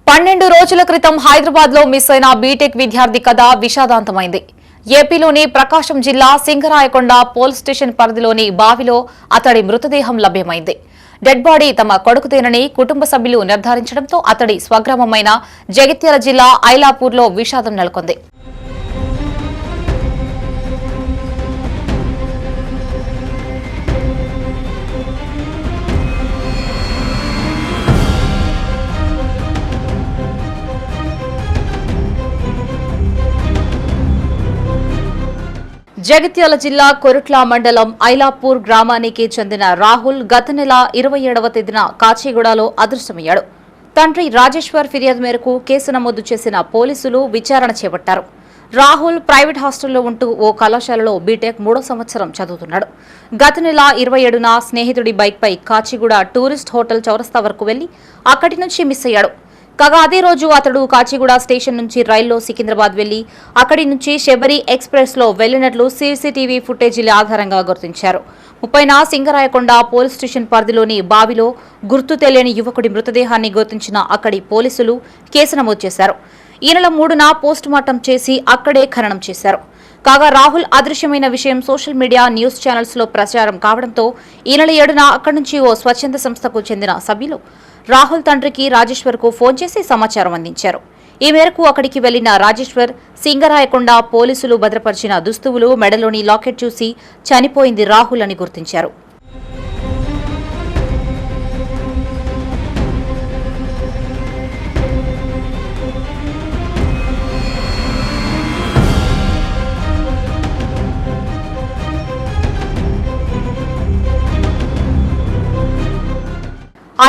12 రోజుల క్రితం హైదరాబాద్ లో మిస్ అయిన బీటెక్ విద్యార్థి కథ విషాదాంతమైంది. ఏపీలోని ప్రకాశం జిల్లా సింగరాయకొండ పోలీస్ స్టేషన్ పరిధిలోని బావిలో అతడి మృతదేహం లభ్యమైంది. డెడ్ బాడీ తమ కొడుకుదేనని కుటుంబ సభ్యులు నిర్ధారించడంతో అతడి స్వగ్రామమైన జగిత్యాల జిల్లా ఐలాపూర్లో విషాదం నెలకొంది. జగిత్యాల జిల్లా కొరుట్ల మండలం ఐలాపూర్ గ్రామానికి చెందిన రాహుల్ గత నెల 27వ తేదీన కాచిగూడలో అదృశ్యమయ్యాడు. తండ్రి రాజేశ్వర్ ఫిర్యాదు మేరకు కేసు నమోదు చేసిన పోలీసులు విచారణ చేపట్టారు. రాహుల్ ప్రైవేట్ హాస్టల్లో ఉంటూ ఓ కళాశాలలో బీటెక్ 3వ సంవత్సరం చదువుతున్నాడు. గత నెల 27న స్నేహితుడి బైక్పై కాచిగూడ టూరిస్ట్ హోటల్ చౌరస్తా వరకు వెళ్లి అక్కడి నుంచి మిస్ అయ్యాడు. కాగా అదే రోజు అతడు కాచిగూడ స్టేషన్ నుంచి రైల్లో సికింద్రాబాద్ వెళ్లి అక్కడి నుంచి శబరి ఎక్స్ప్రెస్ లో వెళ్లినట్లు సీసీటీవీ ఫుటేజీల ఆధారంగా గుర్తించారు. 30న సింగరాయకొండ పోలీస్ స్టేషన్ పరిధిలోని బావిలో గుర్తు తెలియని యువకుడి మృతదేహాన్ని గుర్తించిన అక్కడి పోలీసులు కేసు నమోదు చేశారు. ఈ నెల 3న పోస్టుమార్టం చేసి అక్కడే ఖననం చేశారు. కాగా రాహుల్ అదృశ్యమైన విషయం సోషల్ మీడియా న్యూస్ ఛానల్స్ లో ప్రచారం కావడంతో ఈ నెల 7న అక్కడి నుంచి ఓ స్వచ్ఛంద సంస్థకు చెందిన సభ్యులు రాహుల్ తండ్రికి రాజేశ్వర్ కు ఫోన్ చేసి సమాచారం అందించారు. ఈ మేరకు అక్కడికి వెళ్లిన రాజేశ్వర్ సింగరాయకొండ పోలీసులు భద్రపరిచిన దుస్తువులు మెడలోని లాకెట్ చూసి చనిపోయింది రాహుల్ అని గుర్తించారు.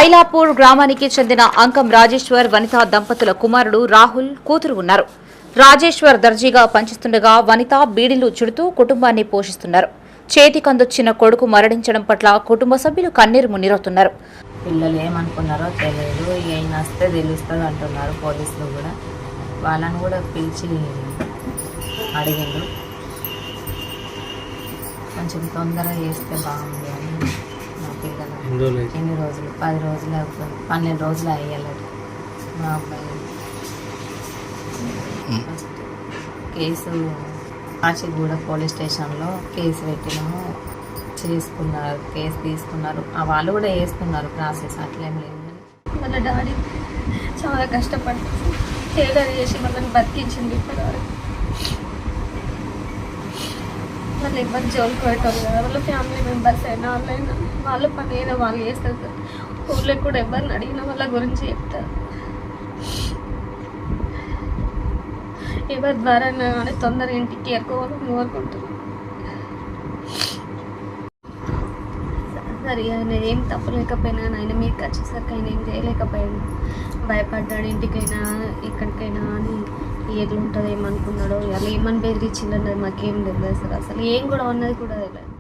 ఐలాపూర్ గ్రామానికి చెందిన అంకం రాజేశ్వర్ వనిత దంపతుల కుమారుడు రాహుల్ కూతురు ఉన్నారు. రాజేశ్వర్ దర్జీగా పనిచేస్తుండగా వనిత బీడీలు చుడుతూ కుటుంబాన్ని పోషిస్తున్నారు. చేతికందొచ్చిన కొడుకు మరణించడం పట్ల కుటుంబ సభ్యులు కన్నీరు మున్నీరవుతున్నారు. పిల్లలు ఏమనుకున్నారో తెలియదు, ఏం వస్తే తెలుస్తుంది అంటున్నారు పోలీసులు కూడా. వాళ్ళని కూడా పిలిచి అడిగిండు, కొంచెం తొందరగా చేస్తే బాగుంది అని. ఎన్ని రోజులు 10 రోజులు అవుతుంది, 12 రోజులు అయ్యాలి. మా అబ్బాయి కేసు కాచిగూడ పోలీస్ స్టేషన్లో కేసు పెట్టినాము, చేసుకున్నారు, కేసు తీసుకున్నారు. వాళ్ళు కూడా వేస్తున్నారు ప్రాసెస్, అట్లేం లేదు. వాళ్ళ డాడీ చాలా కష్టపడి టైలర్ చేసి వాళ్ళని బతికించింది. ఇప్పటివరకు వాళ్ళు ఎవరు జోలికి పెట్టారు కదా, వాళ్ళ ఫ్యామిలీ మెంబర్స్ అయినా వాళ్ళైనా వాళ్ళ పని అయినా వాళ్ళు చేస్తారు సార్. ఊళ్ళో కూడా ఎవరిని అడిగినా వాళ్ళ గురించి చెప్తారు. ఎవరి ద్వారా కానీ తొందరగా ఇంటికి ఎరుకోవాలని కోరుకుంటున్నాను సరే. ఆయన ఏం తప్పు లేకపోయినా ఆయన మీకు వచ్చేసరికి ఆయన ఏం చేయలేకపోయాడు. భయపడ్డాడు, ఇంటికైనా ఎక్కడికైనా అని ఎట్లుంటుందో ఏమనుకున్నాడో, వాళ్ళు ఏమని బెదిరించిండన్నది మాకేం తెలియదు సార్. అసలు ఏం కూడా ఉన్నది కూడా తెలియదు.